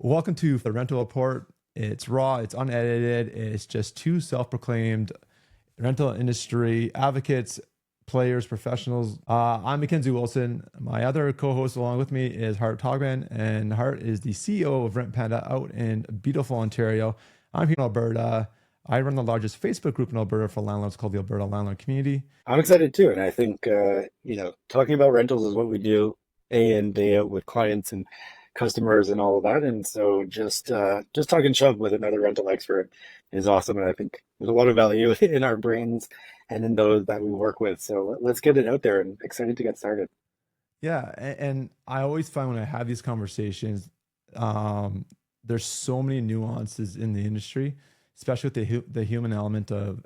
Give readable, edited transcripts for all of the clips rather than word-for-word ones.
Welcome to the Rental Report. It's raw, it's unedited, it's just two self-proclaimed rental industry advocates, players, professionals. I'm MacKenzie Wilson. My other co-host along with me is Hart Togman, and Hart is the CEO of Rent Panda out in beautiful Ontario. I'm here in Alberta. I run the largest Facebook group in Alberta for landlords called the Alberta Landlord Community. I'm excited too, and I think talking about rentals is what we do day in day out with clients and customers and all of that. And so just talking shop with another rental expert is awesome, and I think there's a lot of value in our brains and in those that we work with. So let's get it out there, and excited to get started. Yeah, and I always find when I have these conversations, there's so many nuances in the industry, especially with the human element of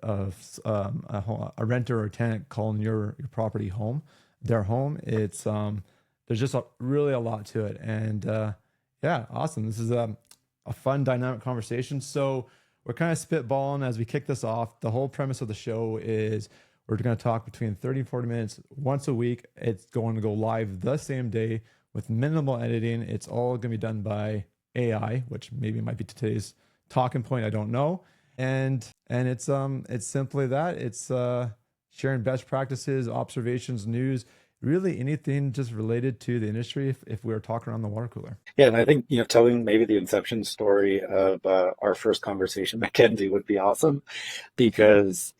a renter or a tenant calling your property home, their home. It's there's just really a lot to it, and yeah, awesome. This is a fun, dynamic conversation. So we're kind of spitballing as we kick this off. The whole premise of the show is we're going to talk between 30 and 40 minutes once a week. It's going to go live the same day with minimal editing. It's all going to be done by AI, which maybe might be today's talking point. I don't know. And it's simply that. It's sharing best practices, observations, news, really anything just related to the industry if we were talking around the water cooler. Yeah, and I think telling maybe the inception story of our first conversation, Mackenzie, would be awesome because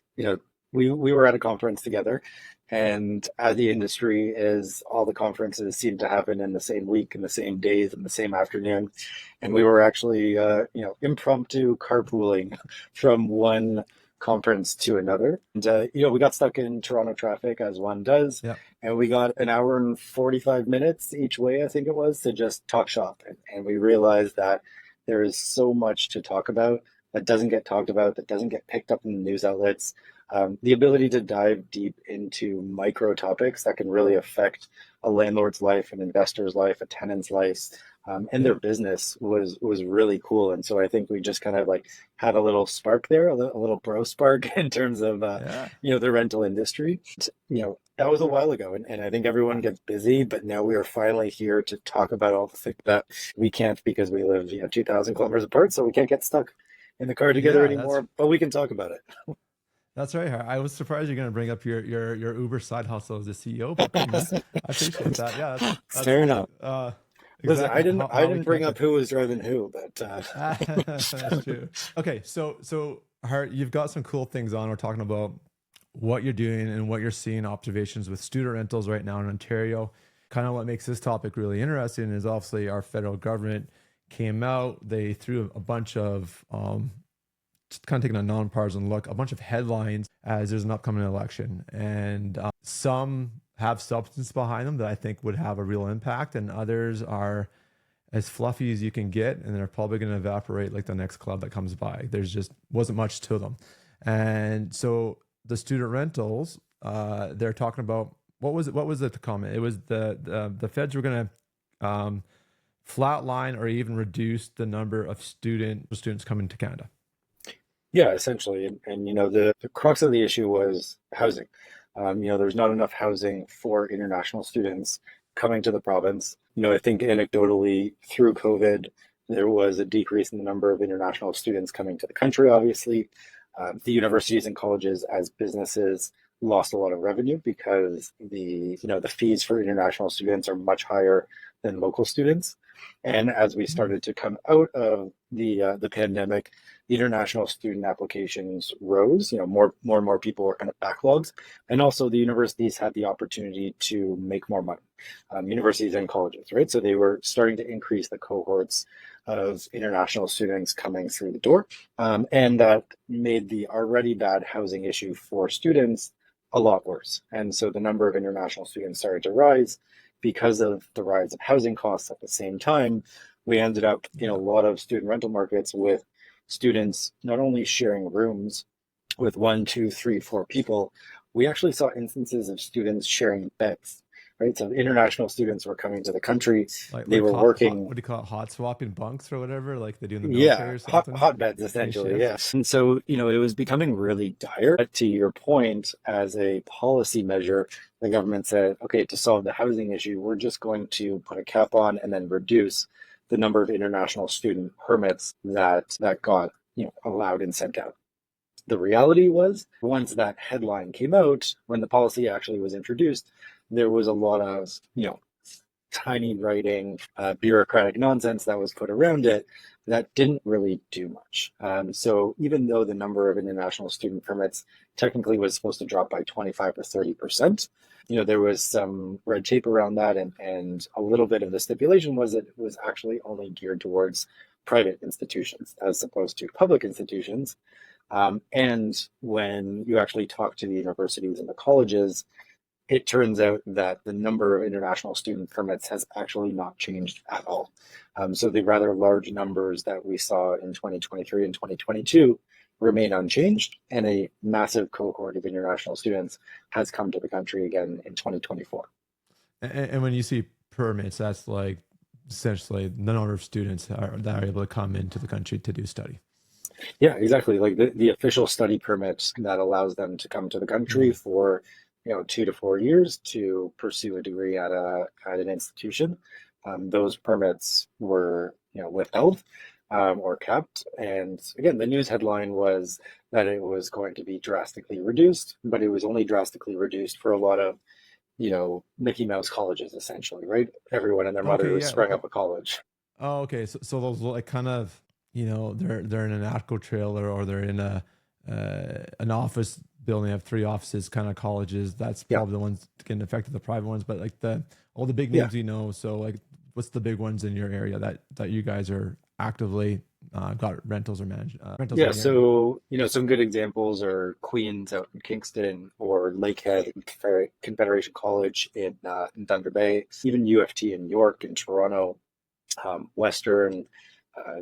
we were at a conference together, and as the industry is, all the conferences seem to happen in the same week, in the same days, in the same afternoon, and we were actually impromptu carpooling from one conference to another. And we got stuck in Toronto traffic as one does, Yeah. and we got an hour and 45 minutes each way, I think it was, to just talk shop. And we realized that there is so much to talk about that doesn't get talked about, that doesn't get picked up in the news outlets. The ability to dive deep into micro topics that can really affect a landlord's life, an investor's life, a tenant's life, and their business was really cool. And so I think we just kind of like had a little spark there, a little bro spark in terms of Yeah. the rental industry. That was a while ago, and I think everyone gets busy, but now we are finally here to talk about all the things that we can't because we live 2,000 kilometers apart, so we can't get stuck in the car together Yeah, that's anymore, but we can talk about it. that's right. I was surprised you're going to bring up your Uber side hustle as a CEO, but you know, I appreciate that. Yeah, that's Fair enough. Listen, I exactly didn't I how we didn't bring up connected. who was driving who, but That's true. Okay, so Hart, you've got some cool things on. We're talking about what you're doing and what you're seeing, observations with student rentals right now in Ontario. Kind of what makes this topic really interesting is obviously our federal government came out. They threw a bunch of just kind of taking a nonpartisan look, a bunch of headlines as there's an upcoming election, and some have substance behind them that I think would have a real impact, and others are as fluffy as you can get, and they're probably going to evaporate like the next club that comes by. There's just wasn't much to them, and so the student rentals, they're talking about what was it? What was it? The comment? It was the feds were going to flatline or even reduce the number of students coming to Canada. yeah, essentially. And the crux of the issue was housing. There's not enough housing for international students coming to the province. I think anecdotally through COVID, there was a decrease in the number of international students coming to the country, obviously. The universities and colleges as businesses lost a lot of revenue because the fees for international students are much higher than local students. And as we started to come out of the pandemic, the international student applications rose. More and more people were kind of backlogs, and also the universities had the opportunity to make more money. Universities and colleges, right? So they were starting to increase the cohorts of international students coming through the door, and that made the already bad housing issue for students a lot worse. And so the number of international students started to rise because of the rise of housing costs. At the same time, we ended up in a Yeah. lot of student rental markets with students not only sharing rooms with one, two, three, four people, we actually saw instances of students sharing beds, right? So international students were coming to the country, they Like were what working. do you call it? Hot swapping bunks or whatever, like they do in the Yeah, military or hot something. hotbeds Day essentially, shift. yes. And so, it was becoming really dire. But to your point, as a policy measure, the government said, okay, to solve the housing issue, we're just going to put a cap on and then reduce the number of international student permits that got allowed and sent out. The reality was, once that headline came out, when the policy actually was introduced, there was a lot of tiny writing, bureaucratic nonsense that was put around it that didn't really do much. So even though the number of international student permits technically was supposed to drop by 25 or 30%, there was some red tape around that, and a little bit of the stipulation was that it was actually only geared towards private institutions as opposed to public institutions. And when you actually talk to the universities and the colleges, it turns out that the number of international student permits has actually not changed at all. So the rather large numbers that we saw in 2023 and 2022 remain unchanged, and a massive cohort of international students has come to the country again in 2024. And when you see permits, that's like essentially the number of students that are able to come into the country to do study. Yeah, exactly. Like the official study permit that allows them to come to the country for 2 to 4 years to pursue a degree at an institution. Those permits were withheld or kept. And again, the news headline was that it was going to be drastically reduced, but it was only drastically reduced for a lot of Mickey Mouse colleges, essentially, right? Everyone and their mother sprang up a college. Oh, okay. So those like kind of they're in an ATCO trailer, or they're in an office building, have 3 offices kind of colleges. That's probably the ones getting affected, the private ones, but like all the big names, so like what's the big ones in your area that you guys are actively got rentals or managed rentals? So some good examples are Queens out in Kingston, or Lakehead and Confederation College in Thunder Bay, even U of T in York and Toronto, Western,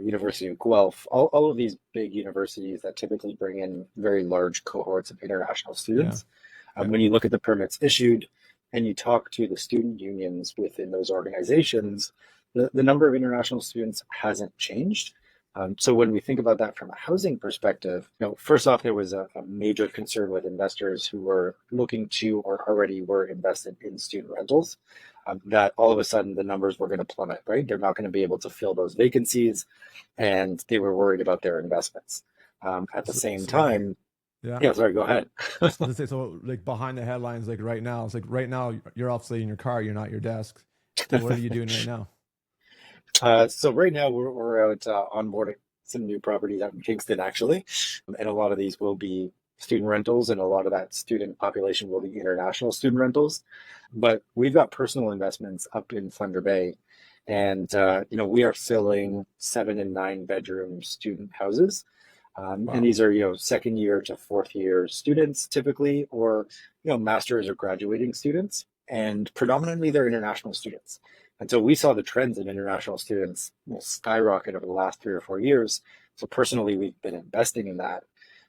University of Guelph, all of these big universities that typically bring in very large cohorts of international students. When you look at the permits issued and you talk to the student unions within those organizations, the number of international students hasn't changed. So when we think about that from a housing perspective, first off, there was a major concern with investors who were looking to or already were invested in student rentals, that all of a sudden the numbers were going to plummet, right? They're not going to be able to fill those vacancies, and they were worried about their investments. At the same time, sorry, go ahead. So like behind the headlines, like right now, it's like right now you're obviously in your car, you're not at your desk. So what are you doing right now? So right now we're out onboarding some new properties out in Kingston, actually, and a lot of these will be student rentals, and a lot of that student population will be international student rentals. But we've got personal investments up in Thunder Bay, and we are filling 7 and 9 bedroom student houses, and these are second year to fourth year students typically, or masters or graduating students, and predominantly they're international students. And so we saw the trends in international students skyrocket over the last 3 or 4 years. So personally, we've been investing in that.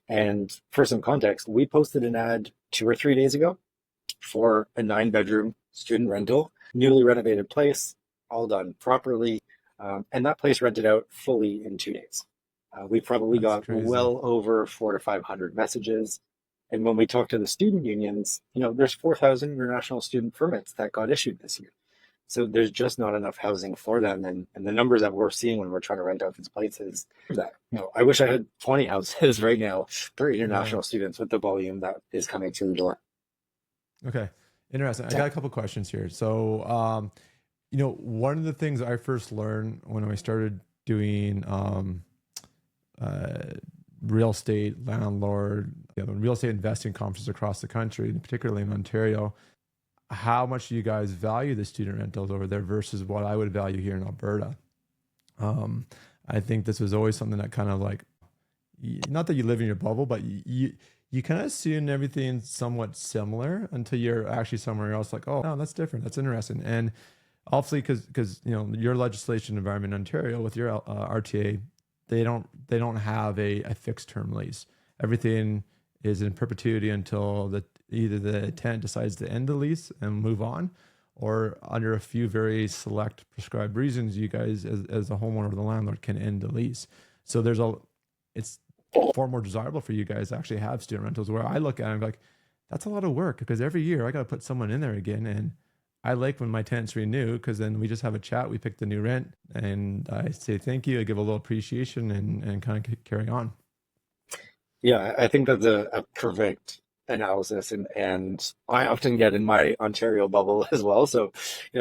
And for some context, we posted an ad 2 or 3 days ago for a 9 bedroom student rental, newly renovated place, all done properly. And that place rented out fully in 2 days. We probably got well over 400 to 500 messages. And when we talk to the student unions, there's 4,000 international student permits that got issued this year. So there's just not enough housing for them. And the numbers that we're seeing when we're trying to rent out these places, that I wish I had 20 houses right now for international students with the volume that is coming through the door. Okay. Interesting. I got a couple questions here. So, one of the things I first learned when I started doing real estate landlord, real estate investing conferences across the country, particularly in Ontario, how much do you guys value the student rentals over there versus what I would value here in Alberta? I think this was always something that kind of like, not that you live in your bubble, but you kind of assume everything's somewhat similar until you're actually somewhere else like, oh, no, that's different. That's interesting. And obviously because your legislation environment in Ontario with your RTA, they don't have a fixed term lease. Everything is in perpetuity until either the tenant decides to end the lease and move on, or under a few very select prescribed reasons, you guys as a homeowner or the landlord can end the lease. So it's far more desirable for you guys to actually have student rentals, where I look at it and I'm like, that's a lot of work because every year I got to put someone in there again, and I like when my tenants renew because then we just have a chat, we pick the new rent, and I say thank you, I give a little appreciation, and kind of carry on. Yeah, I think that's a perfect analysis, and I often get in my Ontario bubble as well. So,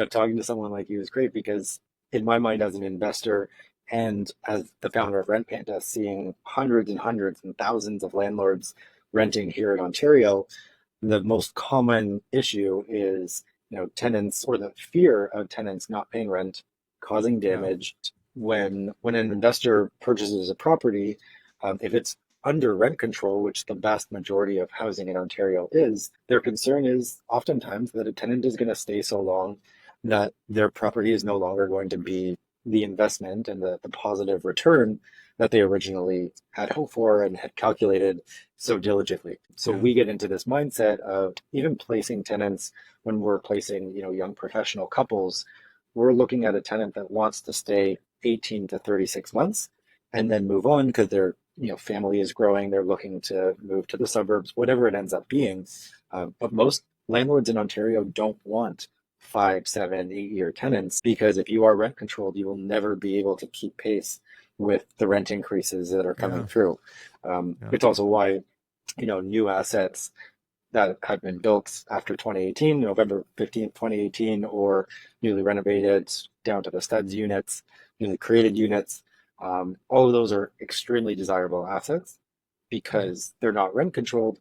talking to someone like you is great because in my mind as an investor and as the founder of Rent Panda, seeing hundreds and hundreds and thousands of landlords renting here in Ontario, the most common issue is, tenants or the fear of tenants not paying rent, causing Yeah. damage. When an investor purchases a property, if it's under rent control, which the vast majority of housing in Ontario is, their concern is oftentimes that a tenant is going to stay so long that their property is no longer going to be the investment and the positive return that they originally had hoped for and had calculated so diligently. So Yeah. we get into this mindset of even placing tenants when we're placing, young professional couples, we're looking at a tenant that wants to stay 18 to 36 months and then move on because their family is growing, they're looking to move to the suburbs, whatever it ends up being. But most landlords in Ontario don't want 5, 7, 8 year tenants because if you are rent controlled, you will never be able to keep pace with the rent increases that are coming Yeah. through. Yeah. It's also why new assets that have been built after 2018, November 15th, 2018, or newly renovated down to the studs units, newly created units. All of those are extremely desirable assets because they're not rent controlled.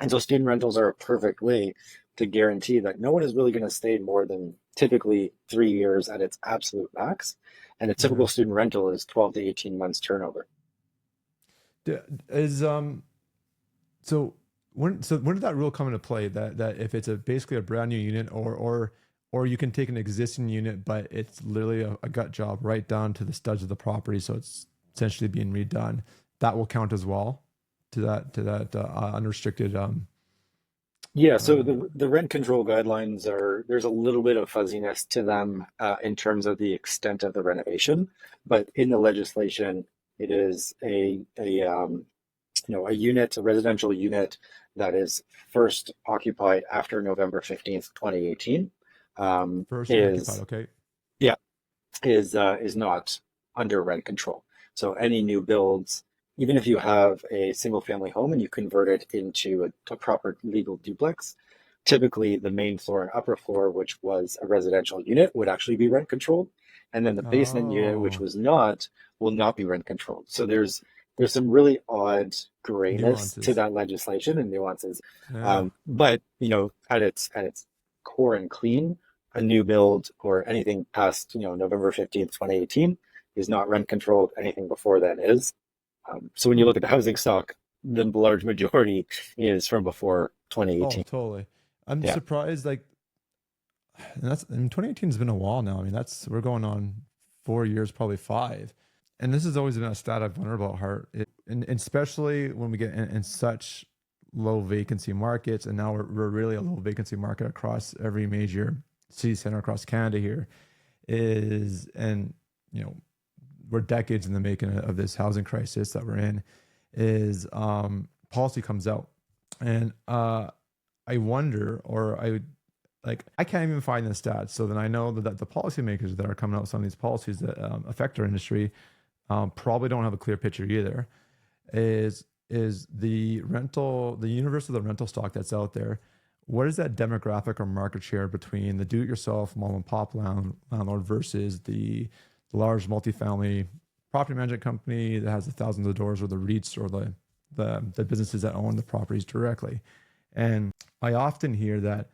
And so student rentals are a perfect way to guarantee that no one is really going to stay more than typically 3 years at its absolute max. And a Yeah. typical student rental is 12 to 18 months turnover. D- Is so when did that rule come into play that if it's basically a brand new unit, or you can take an existing unit but it's literally a gut job right down to the studs of the property, so it's essentially being redone, that will count as well to that unrestricted Yeah, so uh, the rent control guidelines there's a little bit of fuzziness to them in terms of the extent of the renovation, but in the legislation, it is a unit, a residential unit that is first occupied after November 15th, 2018, first occupied. is Okay. yeah, is not under rent control. So any new builds, even if you have a single family home and you convert it into a proper legal duplex, typically the main floor and upper floor, which was a residential unit, would actually be rent controlled. And then the basement unit, which Oh, was not, will not be rent controlled. So there's some really odd grayness to nuances. that legislation and nuances. Yeah. But at its core and clean, a new build or anything past November 15th, 2018 is not rent controlled. Anything before that is. So when you look at the housing stock, the large majority is from before Oh, 2018. totally. I'm Yeah. surprised. Like, and that's, I mean, 2018 has been a while now. I mean, we're going on 4 years, probably five. And this has always been a stat I've wondered about, Hart. And especially when we get in such low vacancy markets, and now we're really a low vacancy market across every major city center across Canada here and you know, we're decades in the making of this housing crisis that we're in, is policy comes out. And I wonder, or I would like, I can't even find the stats. So then I know that the policymakers that are coming out with some of these policies that affect our industry probably don't have a clear picture either. Is the universe of the rental stock that's out there? What is that demographic or market share between the do-it-yourself mom and pop landlord versus the large multifamily property management company that has the thousands of doors, or the REITs, or the businesses that own the properties directly? And I often hear that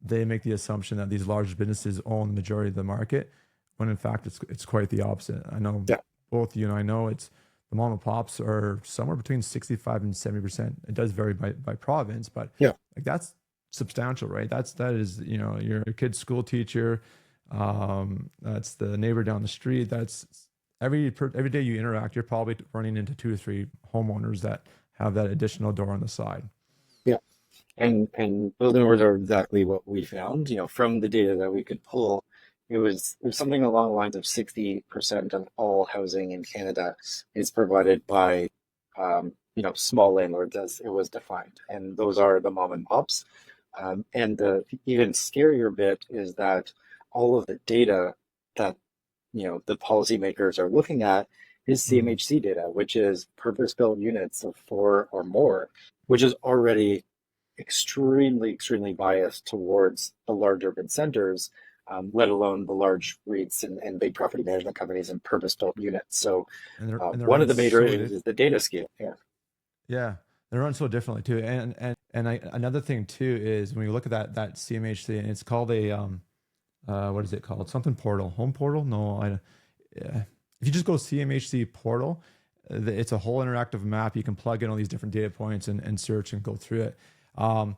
they make the assumption that these large businesses own the majority of the market, when in fact it's quite the opposite. I know Yeah. both you and I know it's the mom and pops are somewhere between 65 and 70%. It does vary by province, but Yeah. like that's substantial, right? That is, your kid's school teacher, that's the neighbor down the street. That's every day you interact, you're probably running into two or three homeowners that have that additional door on the side. Yeah. And those numbers are exactly what we found, from the data that we could pull. It was something along the lines of 60% of all housing in Canada is provided by small landlords as it was defined. And those are the mom and pops. And the even scarier bit is that all of the data that the policymakers are looking at is Mm. CMHC data, which is purpose-built units of four or more, which is already extremely biased towards the large urban centers, let alone the large REITs and big property management companies and purpose-built units. So And they're one run of the major so issues is the data scale. Yeah. yeah, they're run so differently too. Another thing too is when you look at that CMHC, and it's called a what is it called? Something portal, home portal? No, yeah. If you just go CMHC portal, it's a whole interactive map. You can plug in all these different data points and search and go through it. Yeah.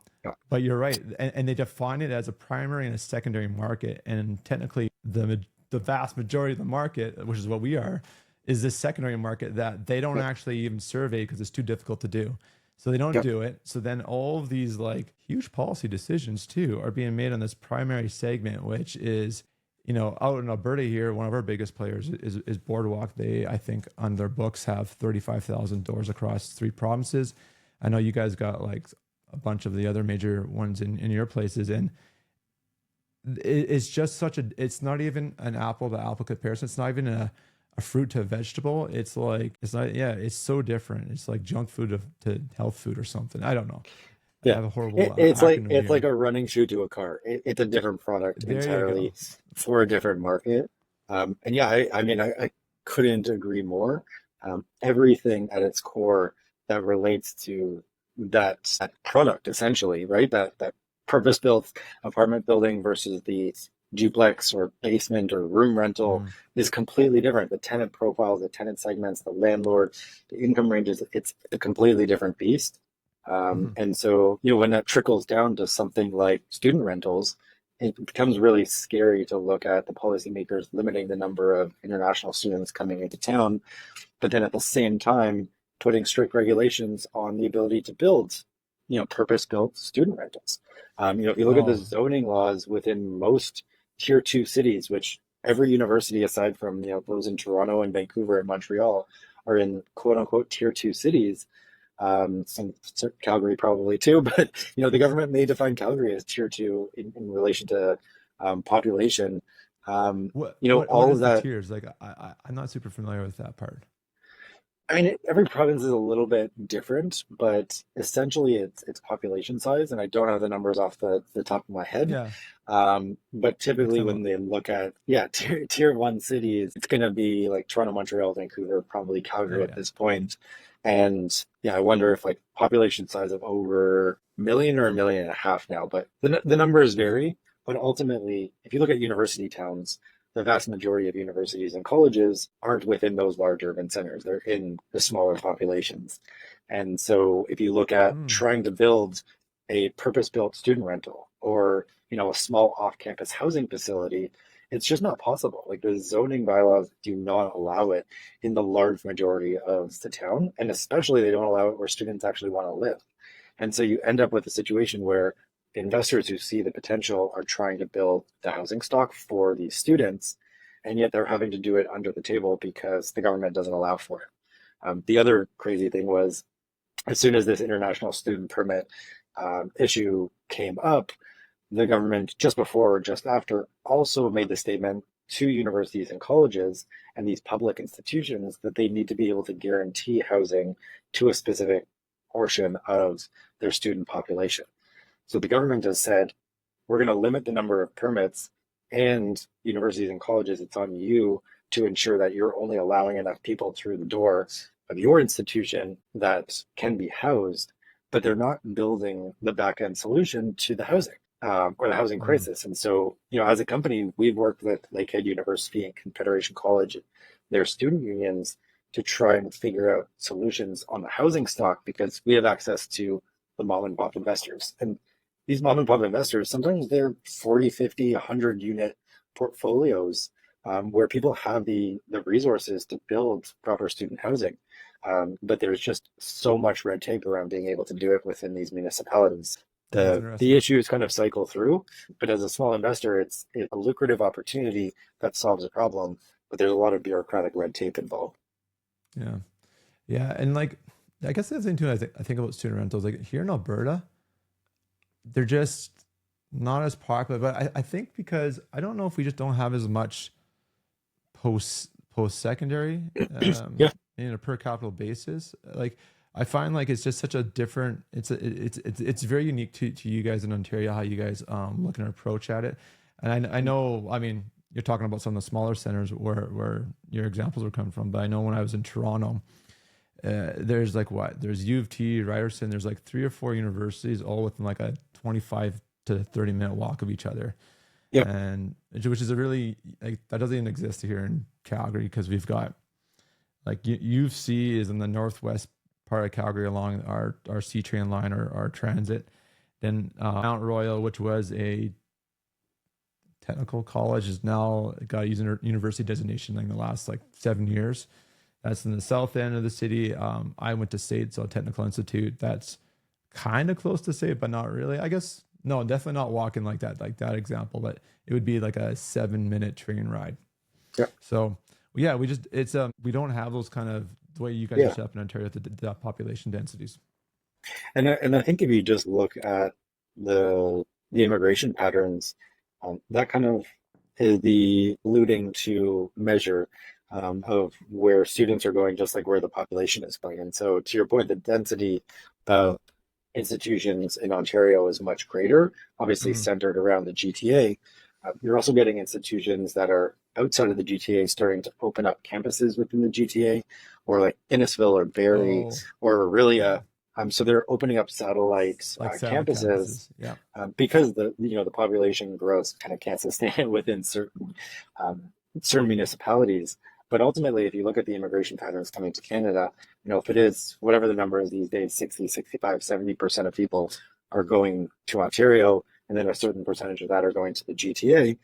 But you're right, and they define it as a primary and a secondary market, and technically the vast majority of the market, which is what we are, is this secondary market that they don't Yeah. actually even survey because it's too difficult to do. So they don't Yep. do it. So then all of these like huge policy decisions too are being made on this primary segment, which is, out in Alberta here, one of our biggest players is Boardwalk. They, I think, on their books have 35,000 doors across 3 provinces. I know you guys got like a bunch of the other major ones in your places, and it's just it's not even an apple to apple comparison. It's not even a fruit to a vegetable. It's like, it's not, yeah, it's so different. It's like junk food to health food or something. I don't know. I Yeah. have a horrible It's like acronym it's like here. a running shoe to a car. It's a different product There you entirely go. for a different market. And yeah, I mean, I couldn't agree more. Everything at its core that relates to that product, essentially, right? That purpose-built apartment building versus the duplex or basement or room rental Mm. is completely different. The tenant profiles, the tenant segments, the landlord, the income ranges, it's a completely different beast. Mhm. And so, when that trickles down to something like student rentals, it becomes really scary to look at the policymakers limiting the number of international students coming into town, but then at the same time, putting strict regulations on the ability to build, purpose-built student rentals. If you look at the Oh, zoning laws within most tier two cities, which every university aside from, those in Toronto and Vancouver and Montreal are in quote unquote tier two cities, and Calgary probably too, but the government may define Calgary as tier two in relation to population. what All of is the that. tiers? Like, I'm not super familiar with that part. I mean, every province is a little bit different, but essentially it's population size, and I don't have the numbers off the top of my head. Yeah. But Next typically time. when they look at, yeah, tier one cities, it's going to be like Toronto, Montreal, Vancouver, probably Calgary at Okay. this point. And yeah, I wonder if like population size of over a million or 1.5 million now, but the numbers vary. But ultimately, if you look at university towns, the vast majority of universities and colleges aren't within those large urban centers. They're in the smaller populations. And so if you look at Hmm. trying to build a purpose-built student rental or, a small off-campus housing facility, it's just not possible. Like the zoning bylaws do not allow it in the large majority of the town. And especially they don't allow it where students actually want to live. And so you end up with a situation where investors who see the potential are trying to build the housing stock for these students, and yet they're having to do it under the table because the government doesn't allow for it. The other crazy thing was, as soon as this international student permit issue came up, the government, just before or just after, also made the statement to universities and colleges and these public institutions that they need to be able to guarantee housing to a specific portion of their student population. So the government has said, we're going to limit the number of permits, and universities and colleges, it's on you to ensure that you're only allowing enough people through the door of your institution that can be housed, but they're not building the back end solution to the housing. Or the housing Hmm. crisis. And so, as a company, we've worked with Lakehead University and Confederation College, their student unions, to try and figure out solutions on the housing stock because we have access to the mom and pop investors. And these mom and pop investors, sometimes they're 40, 50, 100 unit portfolios, where people have the resources to build proper student housing. But there's just so much red tape around being able to do it within these municipalities. That's The interesting. issues kind of cycle through, but as a small investor, it's a lucrative opportunity that solves a problem, but there's a lot of bureaucratic red tape involved. Yeah. Yeah. And like, I guess the other thing too, I think about student rentals, like here in Alberta, they're just not as popular. But I think because I don't know if we just don't have as much post secondary Yeah. in a per capita basis. Like I find like it's just such a different. It's very unique to you guys in Ontario how you guys look and approach at it. And I know, I mean, you're talking about some of the smaller centers where your examples are coming from, but I know when I was in Toronto, there's like there's U of T, Ryerson, there's like 3 or 4 universities all within like a 25 to 30-minute walk of each other. Yeah. And which is a really, like, that doesn't even exist here in Calgary because we've got like U of C is in the northwest part of Calgary along our C train line or our transit. Then Mount Royal, which was a technical college, is now got a university designation in the last like 7 years. That's in the south end of the city. I went to SAIT, so Technical Institute. That's kind of close to SAIT, but not really. I guess no, definitely not walking like that example. But it would be like a 7-minute train ride. Yeah. So yeah, we don't have those kind of the way you guys are set up in Ontario with the population densities. And I think if you just look at the immigration patterns, that kind of is the alluding to measure of where students are going, just like where the population is going. And so, to your point, the density of institutions in Ontario is much greater, obviously centered around the GTA. You're also getting institutions that are outside of the GTA starting to open up campuses within the GTA, or like Innisfil or Barrie or Aurelia. So they're opening up satellite Like campuses, yeah. Because the population growth kind of can't sustain it within certain municipalities. But ultimately, if you look at the immigration patterns coming to Canada, if it is whatever the number is these days, 60, 65, 70% of people are going to Ontario, and then a certain percentage of that are going to the GTA.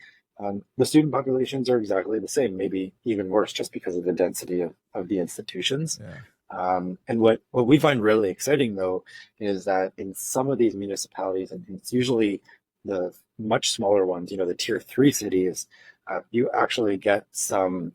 The student populations are exactly the same, maybe even worse, just because of the density of the institutions. Yeah. And what we find really exciting, though, is that in some of these municipalities, and it's usually the much smaller ones, the tier 3 cities, you actually get some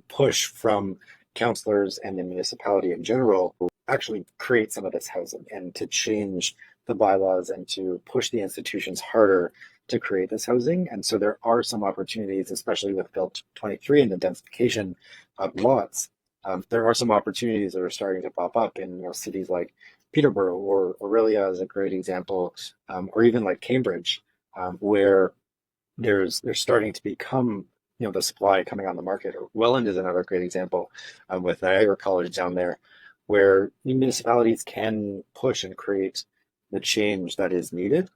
push from councillors and the municipality in general to actually create some of this housing and to change the bylaws and to push the institutions harder to create this housing. And so there are some opportunities, especially with Bill 23 and the densification of lots. There are some opportunities that are starting to pop up in cities like Peterborough or Aurelia is a great example, or even like Cambridge, where there's starting to become the supply coming on the market. Or Welland is another great example with Niagara College down there, where municipalities can push and create the change that is needed.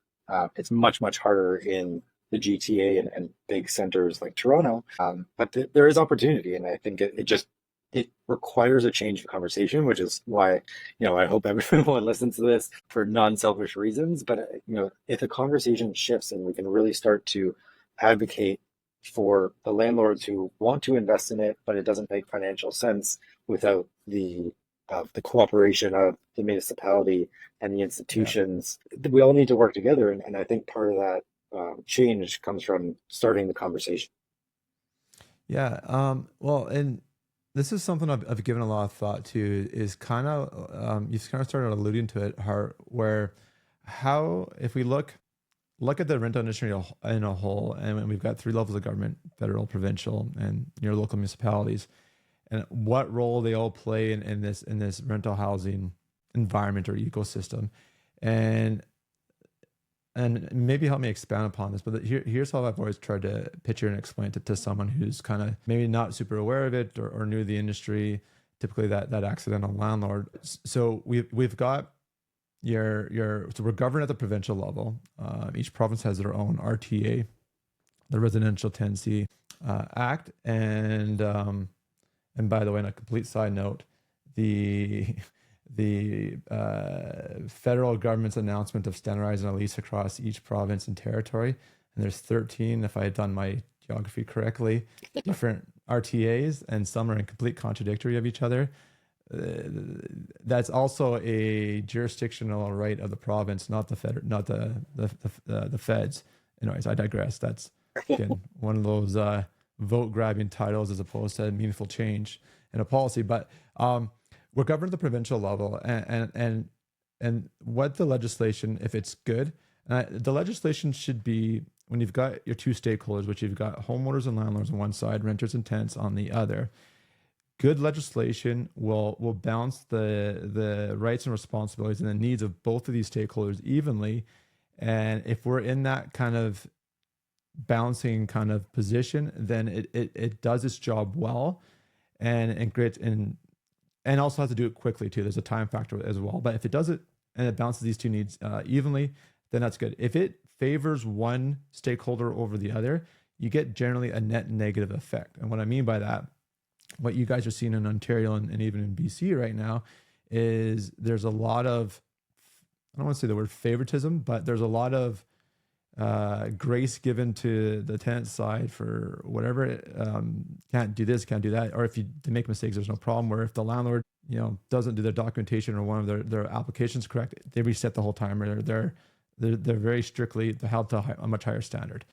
It's much, much harder in the GTA and big centers like Toronto, but there is opportunity, and I think it requires a change of conversation, which is why I hope everyone listens to this for non-selfish reasons. But if the conversation shifts and we can really start to advocate for the landlords who want to invest in it, but it doesn't make financial sense without the cooperation of the municipality and the institutions. Yeah. We all need to work together, and I think part of that change comes from starting the conversation. Yeah. Well, and this is something I've given a lot of thought to. Is kind of you've kind of started alluding to it, Hart, where how if we look at the rental industry in a whole, and we've got 3 levels of government: federal, provincial, and your local municipalities, and what role they all play in this rental housing environment or ecosystem, and maybe help me expand upon this. But here's how I've always tried to picture and explain it to someone who's kind of maybe not super aware of it or new to the industry. Typically, that accidental landlord. So we've got so we're governed at the provincial level. Each province has their own RTA, the Residential Tenancy Act, and by the way, on a complete side note, the federal government's announcement of standardizing a lease across each province and territory, and there's 13, if I had done my geography correctly, different RTAs, and some are in complete contradictory of each other. That's also a jurisdictional right of the province, not the feds. Anyways, I digress. That's again one of those vote grabbing titles as opposed to meaningful change in a policy. But we're governed at the provincial level, and what the legislation, if it's good, The legislation should be, when you've got your two stakeholders, which you've got homeowners and landlords on one side, renters and tenants on the other. Good legislation will balance the rights and responsibilities and the needs of both of these stakeholders evenly. And if we're in that kind of balancing kind of position, then it does its job well, and great, and also has to do it quickly too. There's a time factor as well. But if it does it and it balances these two needs evenly, then that's good. If it favors one stakeholder over the other, you get generally a net negative effect. And what I mean by that, what you guys are seeing in Ontario and even in BC right now, is there's a lot of, I don't want to say the word favoritism, but there's a lot of grace given to the tenant side for whatever, can't do this, can't do that, or if you make mistakes, there's no problem. Where if the landlord, doesn't do their documentation or one of their applications correct, they reset the whole time. Or they're very strictly held to a much higher standard.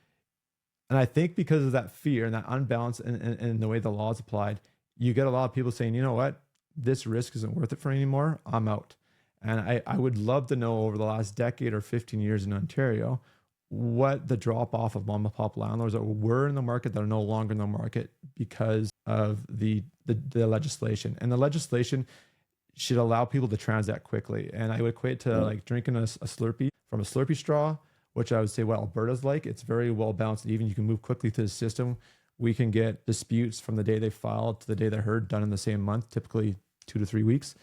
And I think because of that fear and that unbalance in the way the law is applied, you get a lot of people saying, you know what, this risk isn't worth it for anymore, I'm out. And I would love to know over the last decade or 15 years in Ontario, what the drop off of mom and pop landlords that were in the market that are no longer in the market because of the legislation. And the legislation should allow people to transact quickly. And I would equate to like drinking a Slurpee from a Slurpee straw, which I would say what Alberta's like. It's very well balanced. Even you can move quickly through the system. We can get disputes from the day they filed to the day they're heard done in the same month, typically 2 to 3 weeks.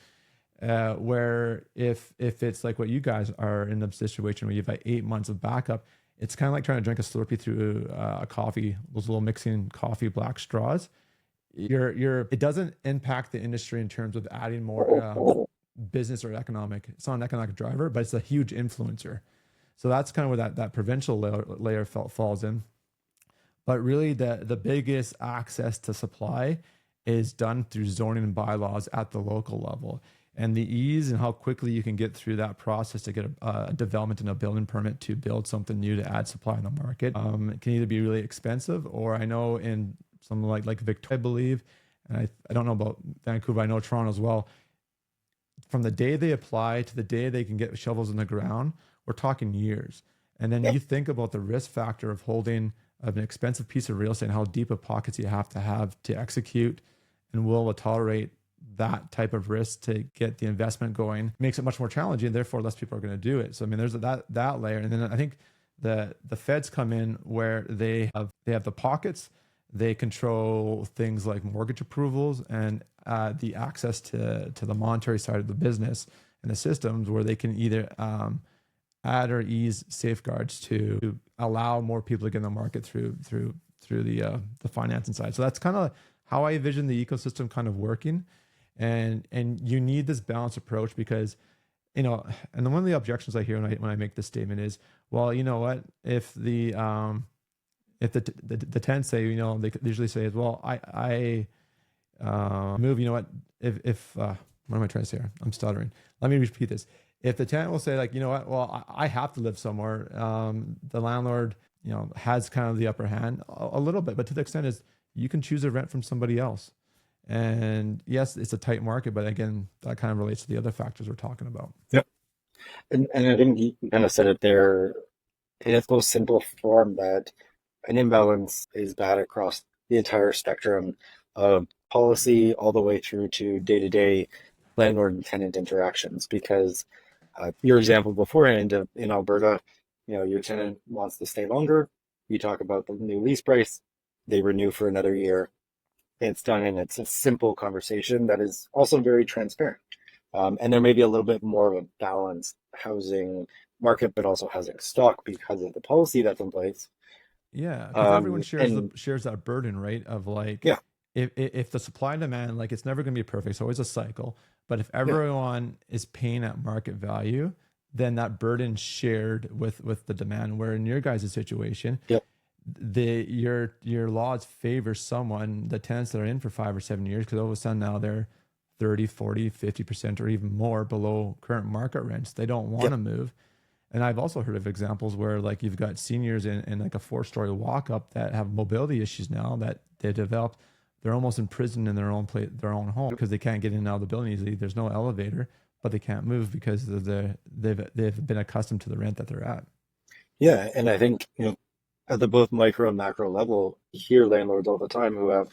Where if it's like what you guys are in the situation where you've got 8 months of backup, it's kind of like trying to drink a Slurpee through a coffee, those little mixing coffee black straws. It doesn't impact the industry in terms of adding more business or economic. It's not an economic driver, but it's a huge influencer. So that's kind of where that provincial layer falls in. But really the biggest access to supply is done through zoning and bylaws at the local level. And the ease and how quickly you can get through that process to get a development and a building permit to build something new to add supply in the market can either be really expensive, or I know in something like Victoria, I believe, and I don't know about Vancouver, I know Toronto as well, from the day they apply to the day they can get shovels in the ground, we're talking years. And then you think about the risk factor of holding an expensive piece of real estate and how deep of pockets you have to execute, and will tolerate that type of risk to get the investment going, makes it much more challenging, and therefore less people are going to do it. So I mean, there's that layer. And then I think the feds come in where they have the pockets, they control things like mortgage approvals and the access to the monetary side of the business and the systems, where they can either add or ease safeguards to allow more people to get in the market through the financing side. So that's kind of how I envision the ecosystem kind of working. And you need this balanced approach, because, and one of the objections I hear when I make this statement is, well, you know what, if the tenants say, they usually say, well, I move, if what am I trying to say here? I'm stuttering. Let me repeat this. If the tenant will say, like, you know what, well, I have to live somewhere, the landlord, has kind of the upper hand a little bit, but to the extent is you can choose to rent from somebody else. And yes, it's a tight market, but again, that kind of relates to the other factors we're talking about. Yep. And I think you kind of said it there in its most simple form, that an imbalance is bad across the entire spectrum of policy, all the way through to day-to-day landlord and tenant interactions. Because your example beforehand in Alberta, your tenant wants to stay longer. You talk about the new lease price, they renew for another year. It's done, and it's a simple conversation that is also very transparent. And there may be a little bit more of a balanced housing market, but also housing stock because of the policy that's in place. Yeah, because everyone shares that burden, right? Of like, if the supply and demand, like, it's never going to be perfect. It's always a cycle. But if everyone is paying at market value, then that burden shared with the demand. Where in your guys' situation, your laws favor someone, the tenants that are in for 5 or 7 years, because all of a sudden now they're 30, 40, 50% or even more below current market rents. They don't want to move. And I've also heard of examples where, like, you've got seniors in like a 4-story walk up that have mobility issues now that they developed. They're almost imprisoned in their own home because they can't get in and out of the building easily. There's no elevator, but they can't move because they've been accustomed to the rent that they're at. Yeah, and I think, at the both micro and macro level, you hear landlords all the time who have,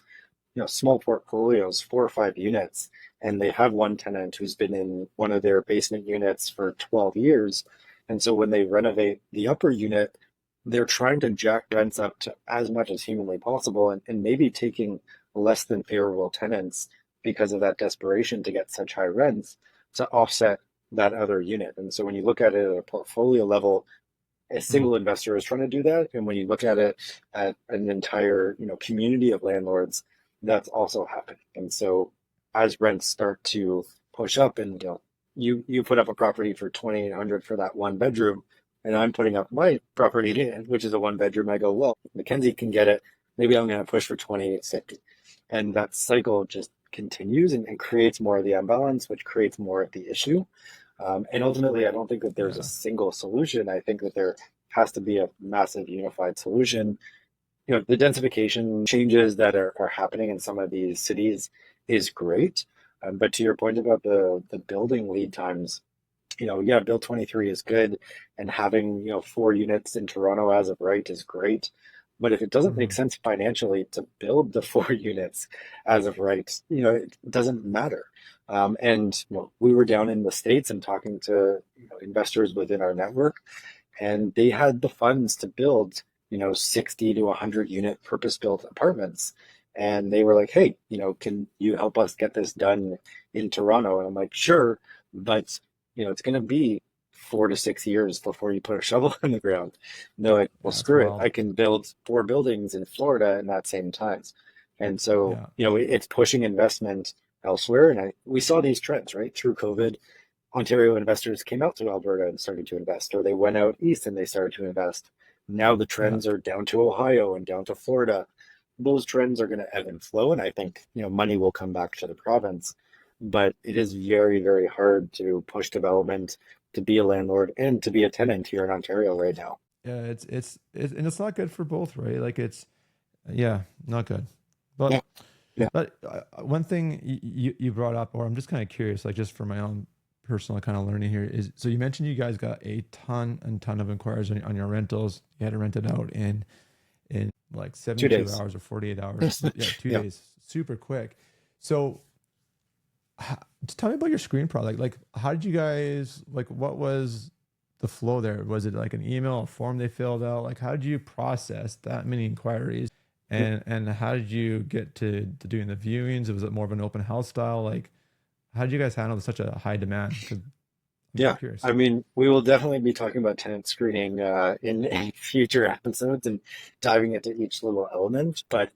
small portfolios, 4 or 5 units, and they have one tenant who's been in one of their basement units for 12 years. And so when they renovate the upper unit, they're trying to jack rents up to as much as humanly possible and maybe taking less than favorable tenants because of that desperation to get such high rents to offset that other unit. And so when you look at it at a portfolio level, a Mm. single investor is trying to do that. And when you look at it at an entire, community of landlords, that's also happening. And so as rents start to push up and you put up a property for 2,800 for that 1 bedroom, and I'm putting up my property, which is a 1 bedroom, I go, well, MacKenzie can get it. Maybe I'm going to push for 2,850. And that cycle just continues and creates more of the imbalance, which creates more of the issue. And ultimately, I don't think that there's a Yeah. single solution. I think that there has to be a massive unified solution. The densification changes that are happening in some of these cities is great. But to your point about the building lead times, yeah, Bill 23 is good, and having, 4 units in Toronto as of right is great. But if it doesn't make Mhm. sense financially to build the 4 units as of right, it doesn't matter. And we were down in the States and talking to investors within our network, and they had the funds to build 60 to 100 unit purpose built apartments, and they were like, hey, can you help us get this done in Toronto? And I'm like, sure, but it's going to be 4 to 6 years before you put a shovel in the ground. And they're like, well, Yeah, it's screw it, wild. I can build 4 buildings in Florida in that same time. And so Yeah. it's pushing investment elsewhere, and we saw these trends right through COVID. Ontario investors came out to Alberta and started to invest, or they went out east and they started to invest. Now the Yeah. trends are down to Ohio and down to Florida. Those trends are going to ebb and flow, and I think money will come back to the province. But it is very, very hard to push development, to be a landlord and to be a tenant here in Ontario right now. Yeah. And it's not good for both, right? Like it's yeah, not good. Yeah, But yeah, one thing you brought up, or I'm just kind of curious, like just for my own personal kind of learning here, is so you mentioned you guys got a ton and ton of inquiries on your rentals. You had to rent it out in like two 72 days. hours or 48 hours. Yeah, two Yeah. days, super quick. So just tell me about your screen product. Like, how did you guys like? What was the flow there? Was it like an email, a form they filled out? Like, how did you process that many inquiries? And how did you get to doing the viewings? Was it more of an open house style? Like, how did you guys handle such a high demand? Because I'm Yeah, curious. I mean, we will definitely be talking about tenant screening in future episodes and diving into each little element. But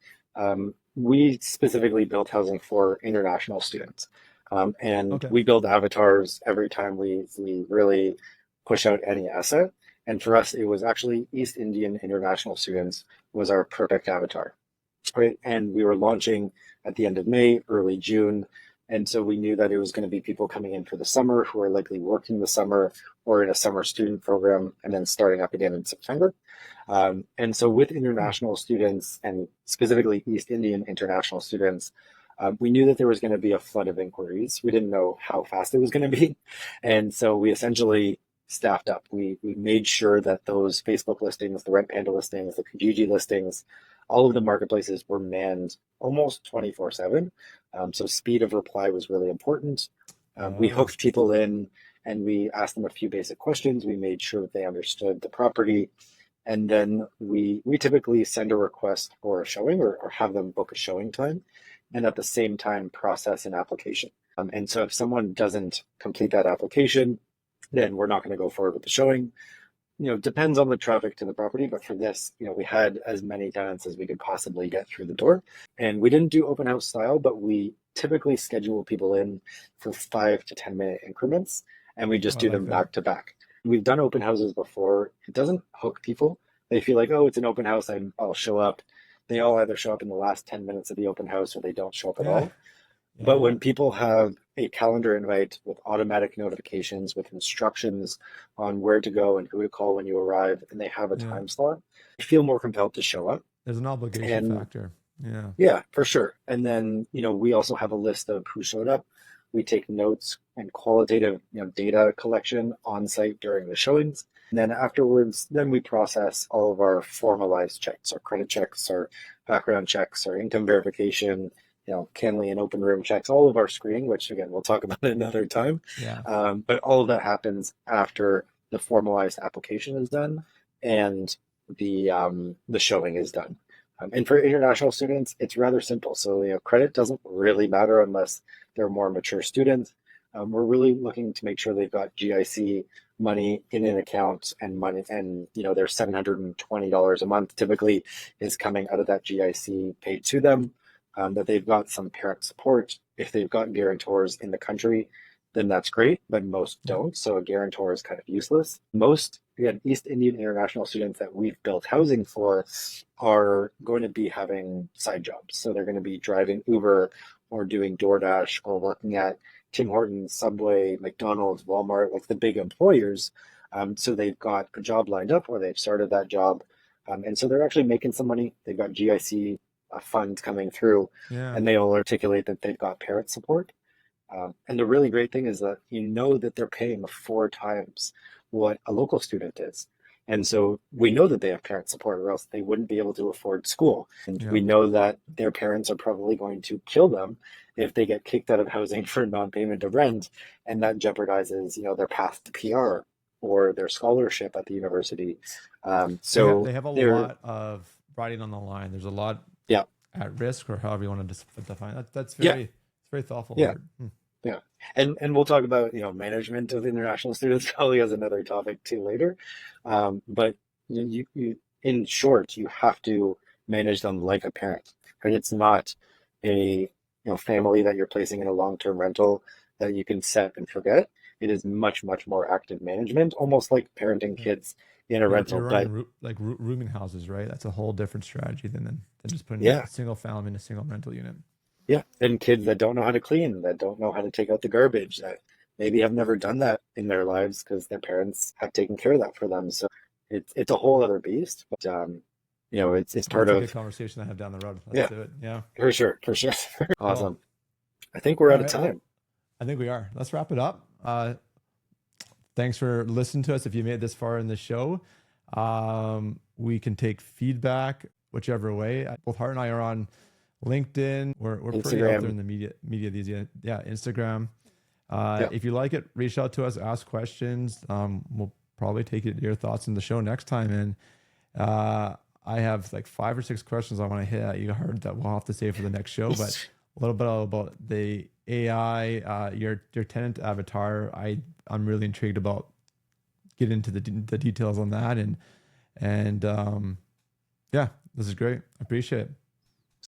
we specifically built housing for international students, and Okay. we build avatars every time we really push out any asset. And for us, it was actually East Indian international students was our perfect avatar, right? And we were launching at the end of May, early June. And so we knew that it was going to be people coming in for the summer who are likely working the summer or in a summer student program and then starting up again in September. And so with Hmm. international students and specifically East Indian international students, we knew that there was going to be a flood of inquiries. We didn't know how fast it was going to be. And so we essentially staffed up. We made sure that those Facebook listings, the Rent Panda listings, the Kijiji listings, all of the marketplaces were manned almost 24/7. So speed of reply was really important. We Oh, hooked people in and we asked them a few basic questions. We made sure that they understood the property. And then we typically send a request for a showing, or have them book a showing time, and at the same time process an application. And so if someone doesn't complete that application, then we're not going to go forward with the showing. Depends on the traffic to the property, but for this, we had as many tenants as we could possibly get through the door. And we didn't do open house style, but we typically schedule people in for 5 to 10 minute increments, and we oh, just I do like them that. back to back. We've done open houses before. It doesn't hook people. They feel like, oh, it's an open house, I'll show up. They all either show up in the last 10 minutes of the open house or they don't show up at Yeah. all. Yeah. But Yeah. when people have a calendar invite with automatic notifications, with instructions on where to go and who to call when you arrive, and they have a Yeah. time slot, they feel more compelled to show up. There's an obligation And factor. Yeah. yeah, for sure. And then, we also have a list of who showed up. We take notes and qualitative, data collection on site during the showings. And then afterwards, then we process all of our formalized checks, our credit checks, our background checks, our income verification, Canley and open room checks, all of our screening, which again, we'll talk about it another time. Yeah. But all of that happens after the formalized application is done and the showing is done. And for international students, it's rather simple. So, credit doesn't really matter unless they're more mature students. We're really looking to make sure they've got GIC money in an account and money, and their $720 a month typically is coming out of that GIC paid to them. That they've got some parent support. If they've got guarantors in the country, then that's great, but most don't. So a guarantor is kind of useless. Most, again, East Indian international students that we've built housing for are going to be having side jobs. So they're going to be driving Uber or doing DoorDash or working at Tim Hortons, Subway, McDonald's, Walmart, like the big employers. So they've got a job lined up or they've started that job. And so they're actually making some money. They've got GIC funds coming through, and they'll articulate that they've got parent support. And the really great thing is that that they're paying 4 times what a local student is. And so we know that they have parent support or else they wouldn't be able to afford school. And we know that their parents are probably going to kill them if they get kicked out of housing for non-payment of rent. And that jeopardizes, their path to PR or their scholarship at the university. So they have a lot of riding on the line. There's a lot at risk, or however you want to define that. That's very, it's very thoughtful. Yeah. Yeah. And we'll talk about, management of international students probably as another topic too later. But you in short, you have to manage them like a parent. And it's not a family that you're placing in a long-term rental that you can set and forget. It is much, much more active management, almost like parenting kids in a rental. You're running like rooming houses, right? That's a whole different strategy than just putting a single family in a single rental unit. Yeah, and kids that don't know how to clean, that don't know how to take out the garbage, that maybe have never done that in their lives because their parents have taken care of that for them. So it's a whole other beast. But it's part of a conversation I have down the road. Let's do it. Yeah, for sure. Awesome. I think we're out of time. I think we are. Let's wrap it up. Thanks for listening to us. If you made it this far in the show, we can take feedback whichever way. Both Hart and I are on LinkedIn. We're pretty out there in the media these days. Yeah, Instagram. If you like it, reach out to us, ask questions. We'll probably take your thoughts in the show next time. And I have like 5 or 6 questions I want to hit at you, Hart, that we'll have to save for the next show. But a little bit about the AI, your tenant avatar. I'm really intrigued about getting into the details on that. And this is great. I appreciate it.